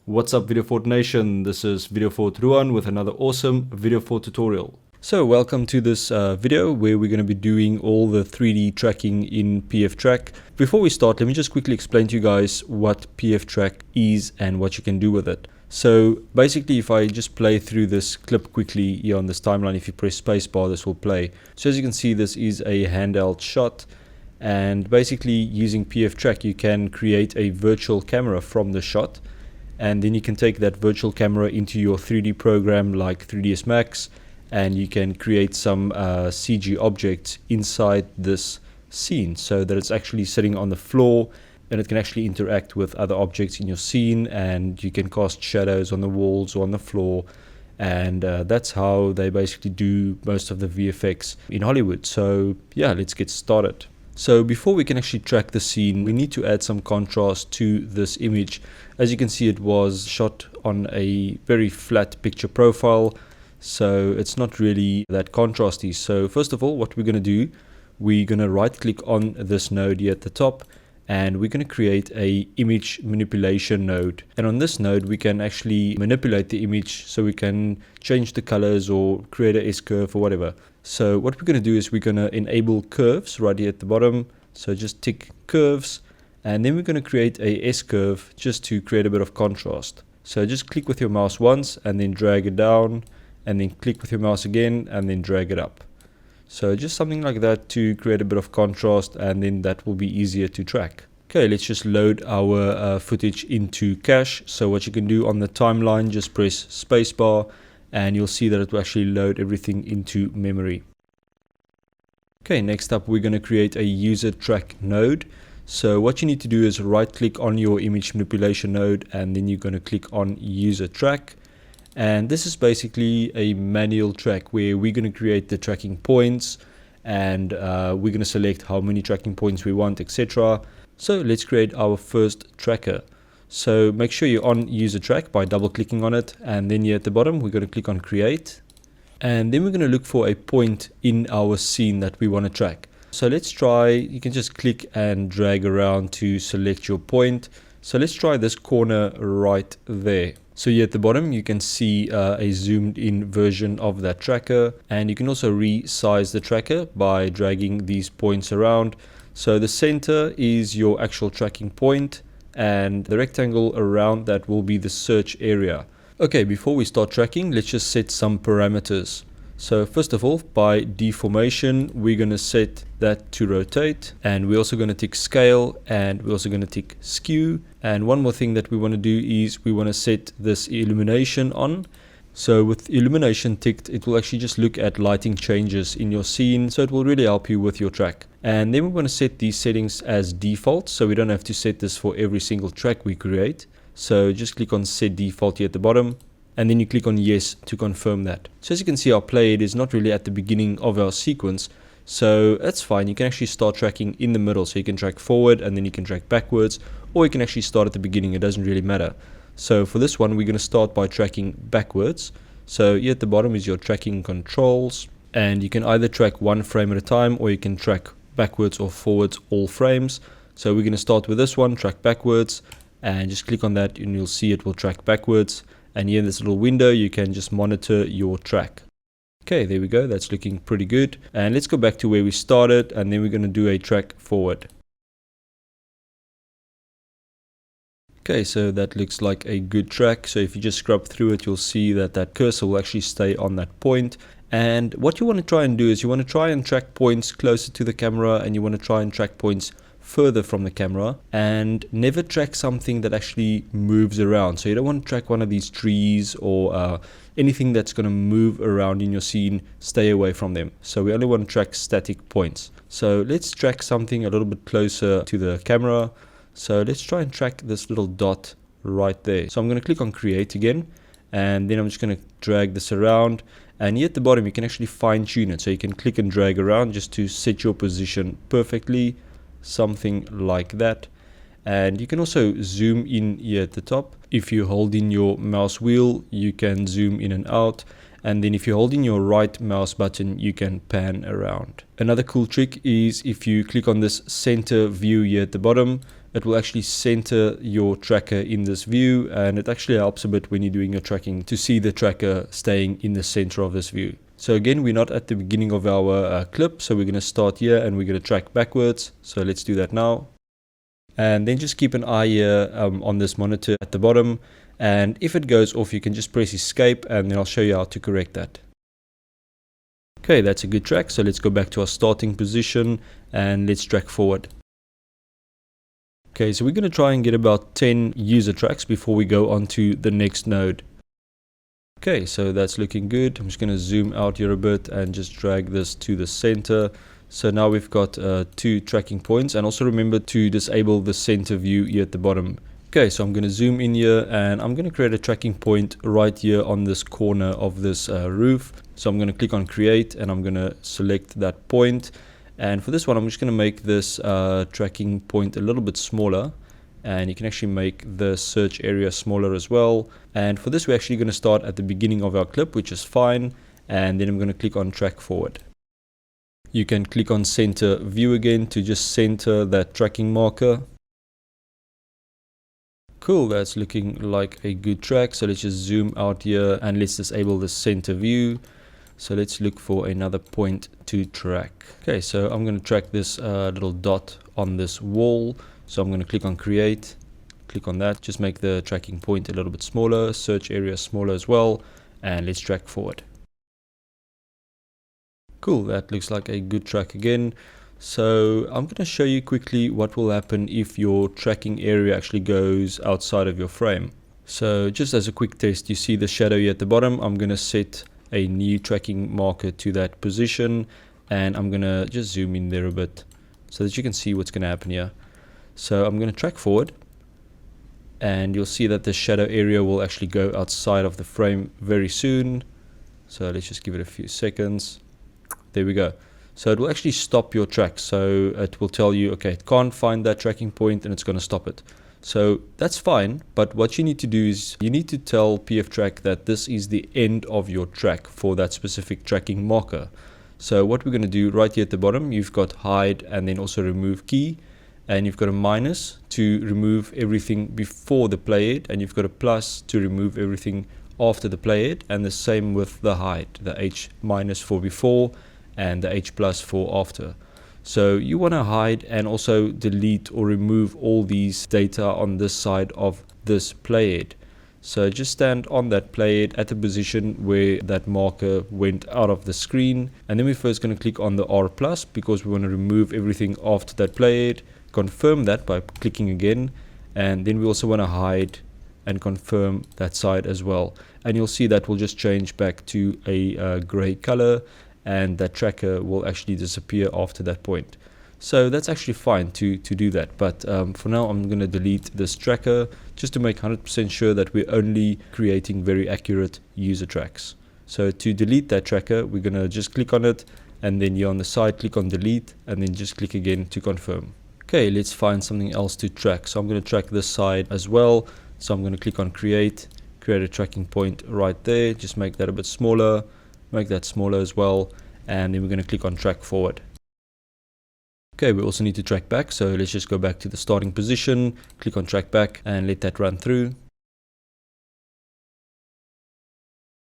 What's up VideoFort Nation, this is VideoFort Ruan with another awesome VideoFort tutorial. So welcome to this video where we're going to be doing all the 3D tracking in PFTrack. Before we start, let me just quickly explain to you guys what PFTrack is and what you can do with it. So basically, if I just play through this clip quickly here on this timeline, if you press spacebar, this will play. So as you can see, this is a handheld shot. And basically using PFTrack, you can create a virtual camera from the shot. And then you can take that virtual camera into your 3D program like 3ds Max, and you can create some CG objects inside this scene so that it's actually sitting on the floor and it can actually interact with other objects in your scene, and you can cast shadows on the walls or on the floor. And that's how they basically do most of the VFX in Hollywood. So yeah, let's get started. So before we can actually track the scene, we need to add some contrast to this image. As you can see, it was shot on a very flat picture profile, so it's not really that contrasty. So first of all, what we're going to do, we're going to right click on this node here at the top, and we're going to create a image manipulation node. And on this node, we can actually manipulate the image, so we can change the colors or create a S-curve or whatever. So what we're going to do is we're going to enable curves right here at the bottom. So just tick curves, and then we're going to create a S-curve just to create a bit of contrast. So just click with your mouse once and then drag it down, and then click with your mouse again and then drag it up. So just something like that to create a bit of contrast, and then that will be easier to track. Okay, let's just load our footage into cache. So what you can do on the timeline, just press spacebar, and you'll see that it will actually load everything into memory. Okay, next up we're going to create a UserTrack node. So what you need to do is right click on your image manipulation node, and then you're going to click on UserTrack. And this is basically a manual track where we're going to create the tracking points, and we're going to select how many tracking points we want, etc. So let's create our first tracker. So make sure you're on UserTrack by double clicking on it, and then here at the bottom we're going to click on create, and then we're going to look for a point in our scene that we want to track. So let's try, you can just click and drag around to select your point. So let's try this corner right there. So here at the bottom you can see a zoomed in version of that tracker, and you can also resize the tracker by dragging these points around. So the center is your actual tracking point, and the rectangle around that will be the search area. Okay, before we start tracking, let's just set some parameters. So first of all, by deformation, we're going to set that to rotate, and we're also going to tick scale, and we're also going to tick skew. And one more thing that we want to do is we want to set this illumination on. So with illumination ticked, it will actually just look at lighting changes in your scene, so it will really help you with your track. And then we want to set these settings as default, so we don't have to set this for every single track we create. So just click on set default here at the bottom, and then you click on yes to confirm that. So as you can see, our play is not really at the beginning of our sequence, so that's fine. You can actually start tracking in the middle, so you can track forward and then you can track backwards, or you can actually start at the beginning. It doesn't really matter. So for this one, we're going to start by tracking backwards. So here at the bottom is your tracking controls, and you can either track one frame at a time, or you can track backwards or forwards all frames. So we're going to start with this one, track backwards, and just click on that and you'll see it will track backwards. And here in this little window, you can just monitor your track. Okay, there we go. That's looking pretty good. And let's go back to where we started, and then we're going to do a track forward. Okay, so that looks like a good track. So if you just scrub through it, you'll see that that cursor will actually stay on that point. And what you want to try and do is you want to try and track points closer to the camera, and you want to try and track points further from the camera, and never track something that actually moves around. So you don't want to track one of these trees or anything that's going to move around in your scene. Stay away from them. So we only want to track static points. So let's track something a little bit closer to the camera. So let's try and track this little dot right there. So I'm going to click on create again, and then I'm just going to drag this around, and here at the bottom you can actually fine tune it. So you can click and drag around just to set your position perfectly, something like that. And you can also zoom in here at the top. If you hold in your mouse wheel, you can zoom in and out. And then if you hold in your right mouse button, you can pan around. Another cool trick is if you click on this center view here at the bottom, it will actually center your tracker in this view, and it actually helps a bit when you're doing your tracking to see the tracker staying in the center of this view. So again, we're not at the beginning of our clip, so we're going to start here and we're going to track backwards. So let's do that now. And then just keep an eye here on this monitor at the bottom, and if it goes off, you can just press escape and then I'll show you how to correct that. Okay, that's a good track, so let's go back to our starting position and let's track forward. Okay, so we're going to try and get about 10 user tracks before we go on to the next node. Okay, so that's looking good. I'm just going to zoom out here a bit and just drag this to the center. So now we've got 2 tracking points, and also remember to disable the center view here at the bottom. Okay, so I'm going to zoom in here and I'm going to create a tracking point right here on this corner of this roof. So I'm going to click on create and I'm going to select that point. And for this one, I'm just going to make this tracking point a little bit smaller. And you can actually make the search area smaller as well. And for this, we're actually going to start at the beginning of our clip, which is fine. And then I'm going to click on track forward. You can click on center view again to just center that tracking marker. Cool, that's looking like a good track. So let's just zoom out here and let's disable the center view. So let's look for another point to track. Okay, so I'm going to track this little dot on this wall. So I'm going to click on create, click on that, just make the tracking point a little bit smaller, search area smaller as well, and let's track forward. Cool, that looks like a good track again. So I'm going to show you quickly what will happen if your tracking area actually goes outside of your frame. So just as a quick test, you see the shadow here at the bottom. I'm going to set a new tracking marker to that position, and I'm going to just zoom in there a bit so that you can see what's going to happen here. So I'm going to track forward, and you'll see that the shadow area will actually go outside of the frame very soon. So let's just give it a few seconds. There we go. So it will actually stop your track. So it will tell you, okay, it can't find that tracking point and it's going to stop it. So that's fine. But what you need to do is you need to tell PFTrack that this is the end of your track for that specific tracking marker. So what we're going to do right here at the bottom, you've got hide and then also remove key. And you've got a minus to remove everything before the playhead, and you've got a plus to remove everything after the playhead, and the same with the hide, the H minus for before and the H plus for after. So you want to hide and also delete or remove all these data on this side of this playhead. So just stand on that playhead at the position where that marker went out of the screen, and then we're first going to click on the R plus because we want to remove everything after that playhead. Confirm that by clicking again, and then we also want to hide and confirm that side as well, and you'll see that will just change back to a gray color, and that tracker will actually disappear after that point. So that's actually fine to do that, but for now I'm going to delete this tracker just to make 100% sure that we're only creating very accurate user tracks. So to delete that tracker, we're going to just click on it, and then here on the side click on delete, and then just click again to confirm. Okay, let's find something else to track. So I'm going to track this side as well. So I'm going to click on create a tracking point right there. Just make that a bit smaller, make that smaller as well. And then we're going to click on track forward. Okay, we also need to track back. So let's just go back to the starting position, click on track back and let that run through.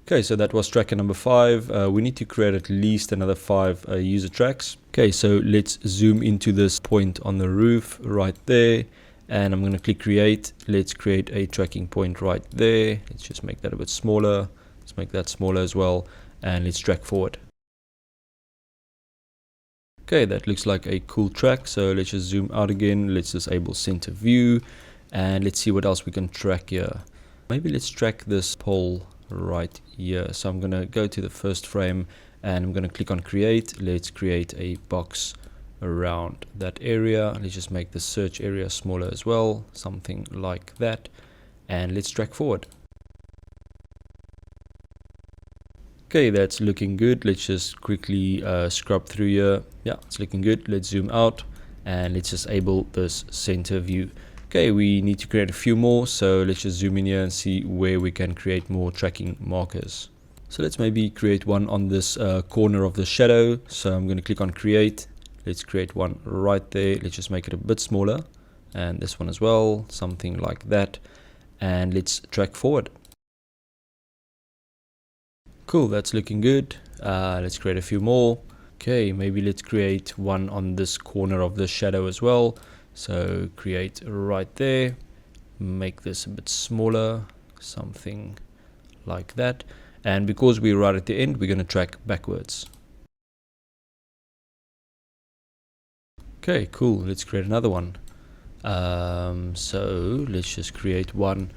Okay, so that was tracker number 5. We need to create at least another 5 user tracks. Okay, so let's zoom into this point on the roof right there, and I'm going to click create. Let's create a tracking point right there. Let's just make that a bit smaller. Let's make that smaller as well, and let's track forward. Okay, that looks like a cool track. So let's just zoom out again. Let's disable center view, and let's see what else we can track here. Maybe let's track this pole right here. So I'm going to go to the first frame and I'm going to click on create. Let's create a box around that area. Let's just make the search area smaller as well, something like that, and let's track forward. Okay, that's looking good. Let's just quickly scrub through here. Yeah, it's looking good. Let's zoom out and let's disable this center view. Okay, we need to create a few more, so let's just zoom in here and see where we can create more tracking markers. So let's maybe create one on this corner of the shadow. So I'm going to click on create. Let's create one right there. Let's just make it a bit smaller. and this one as well, something like that. And let's track forward. Cool, that's looking good. Let's create a few more. Okay, maybe let's create one on this corner of the shadow as well. So create right there, make this a bit smaller, something like that. And because we're right at the end, we're going to track backwards. Okay, cool. Let's create another one. So let's just create one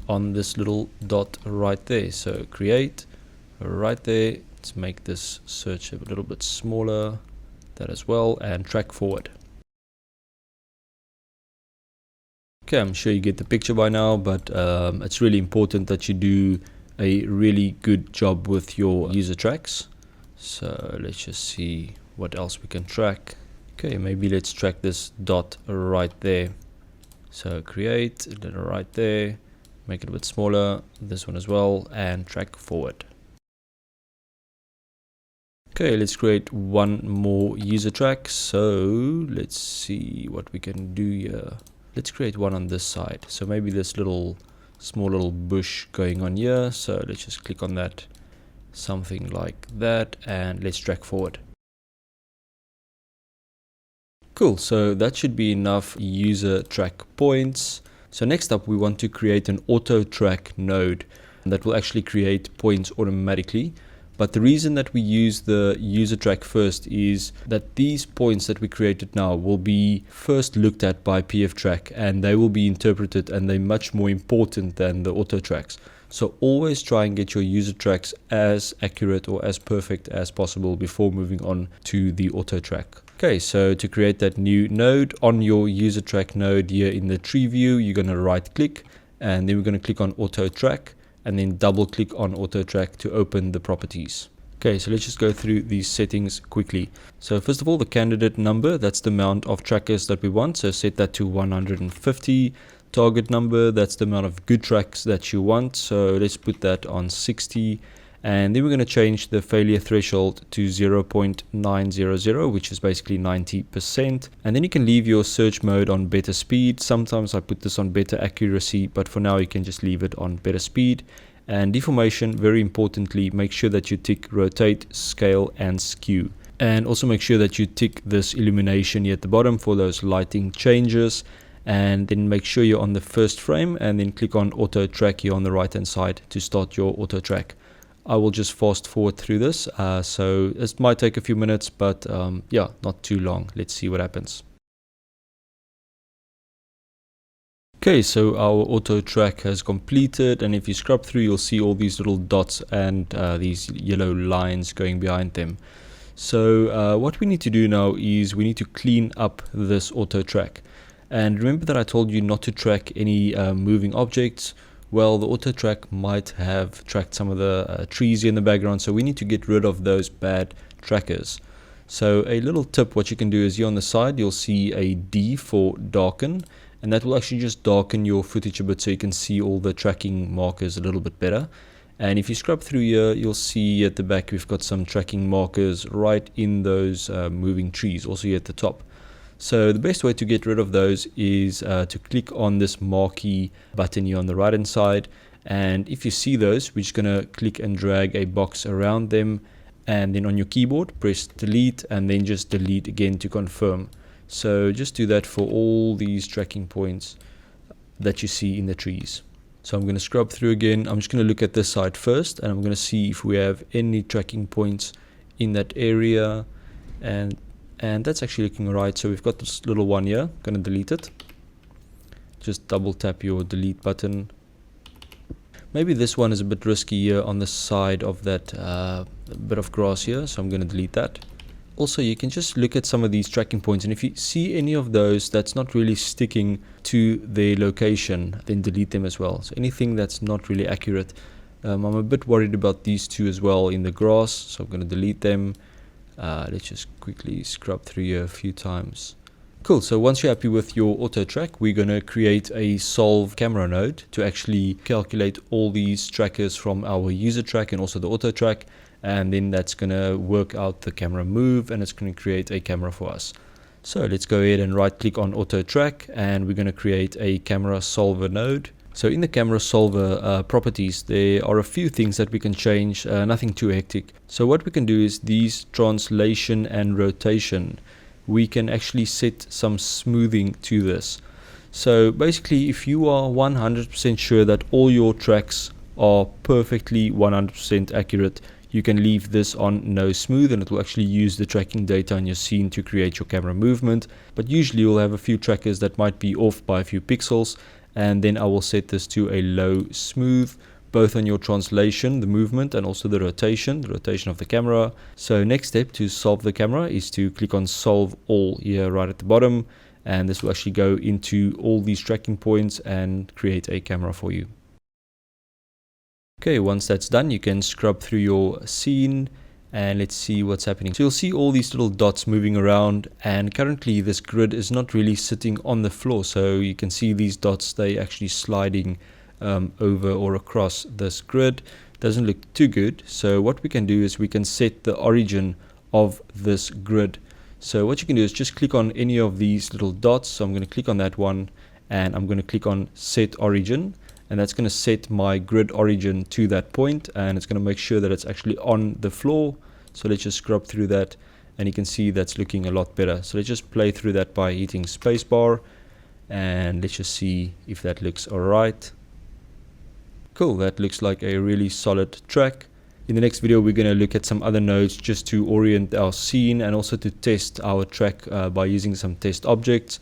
on this little dot right there. So create right there. Let's make this search a little bit smaller, that as well, and track forward. Okay, I'm sure you get the picture by now, but it's really important that you do a really good job with your user tracks. So let's just see what else we can track. Okay, maybe let's track this dot right there. So create a little right there, make it a bit smaller, this one as well, and track forward. Okay, let's create one more user track. So let's see what we can do here. Let's create one on this side. So maybe this small little bush going on here. So let's just click on that, something like that, and let's track forward. Cool, so that should be enough user track points. So next up, we want to create an AutoTrack node that will actually create points automatically. But the reason that we use the user track first is that these points that we created now will be first looked at by PFTrack, and they will be interpreted, and they're much more important than the auto tracks. So always try and get your user tracks as accurate or as perfect as possible before moving on to the auto track. Okay, so to create that new node on your user track node here in the tree view, you're going to right click, and then we're going to click on auto track, and then double click on AutoTrack to open the properties. Okay, so let's just go through these settings quickly. So first of all, the candidate number, that's the amount of trackers that we want. So set that to 150. Target number, that's the amount of good tracks that you want. So let's put that on 60. And then we're going to change the failure threshold to 0.900, which is basically 90%. And then you can leave your search mode on better speed. Sometimes I put this on better accuracy, but for now you can just leave it on better speed. And deformation, very importantly, make sure that you tick rotate, scale, and skew. And also make sure that you tick this illumination here at the bottom for those lighting changes. And then make sure you're on the first frame, and then click on auto track here on the right hand side to start your auto track. I will just fast forward through this, so it might take a few minutes, but yeah, not too long. Let's see what happens. Okay, so our auto track has completed, and if you scrub through, you'll see all these little dots and these yellow lines going behind them. So what we need to do now is we need to clean up this auto track. And remember that I told you not to track any moving objects. Well, the auto track might have tracked some of the trees in the background, so we need to get rid of those bad trackers. So a little tip, what you can do is here on the side, you'll see a D for darken, and that will actually just darken your footage a bit so you can see all the tracking markers a little bit better. And if you scrub through here, you'll see at the back we've got some tracking markers right in those moving trees, also here at the top. So the best way to get rid of those is to click on this marquee button here on the right hand side, and if you see those, we're just going to click and drag a box around them, and then on your keyboard press delete, and then just delete again to confirm. So just do that for all these tracking points that you see in the trees. So I'm going to scrub through again. I'm just going to look at this side first, and I'm going to see if we have any tracking points in that area, and that's actually looking right. So we've got this little one here. I'm going to delete it. Just double tap your delete button. Maybe this one is a bit risky here on the side of that bit of grass here, so I'm going to delete that. Also, you can just look at some of these tracking points, and if you see any of those that's not really sticking to their location, then delete them as well. So anything that's not really accurate. I'm a bit worried about these two as well in the grass, so I'm going to delete them. Let's just quickly scrub through here a few times. Cool, so once you're happy with your auto track, we're going to create a solve camera node to actually calculate all these trackers from our user track and also the auto track, and then that's going to work out the camera move, and it's going to create a camera for us. So let's go ahead and right click on AutoTrack, and we're going to create a camera solver node. So in the camera solver properties, there are a few things that we can change, nothing too hectic. So what we can do is these translation and rotation, we can actually set some smoothing to this. So basically, if you are 100% sure that all your tracks are perfectly 100% accurate, you can leave this on no smooth, and it will actually use the tracking data on your scene to create your camera movement. But usually you'll have a few trackers that might be off by a few pixels, and then I will set this to a low smooth, both on your translation, the movement, and also the rotation of the camera. So next step to solve the camera is to click on solve all here right at the bottom, and this will actually go into all these tracking points and create a camera for you. Okay, once that's done, you can scrub through your scene and let's see what's happening. So you'll see all these little dots moving around, and currently this grid is not really sitting on the floor. So you can see these dots, they actually sliding over or across this grid. Doesn't look too good. So what we can do is we can set the origin of this grid. So what you can do is just click on any of these little dots. So I'm going to click on that one, and I'm going to click on set origin, and that's going to set my grid origin to that point, and it's going to make sure that it's actually on the floor. So let's just scrub through that, and you can see that's looking a lot better. So let's just play through that by hitting spacebar, and let's just see if that looks alright. Cool, that looks like a really solid track. In the next video, we're going to look at some other nodes just to orient our scene and also to test our track by using some test objects.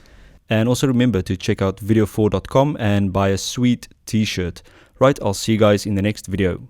And also remember to check out VideoFort.com and buy a sweet t-shirt. Right, I'll see you guys in the next video.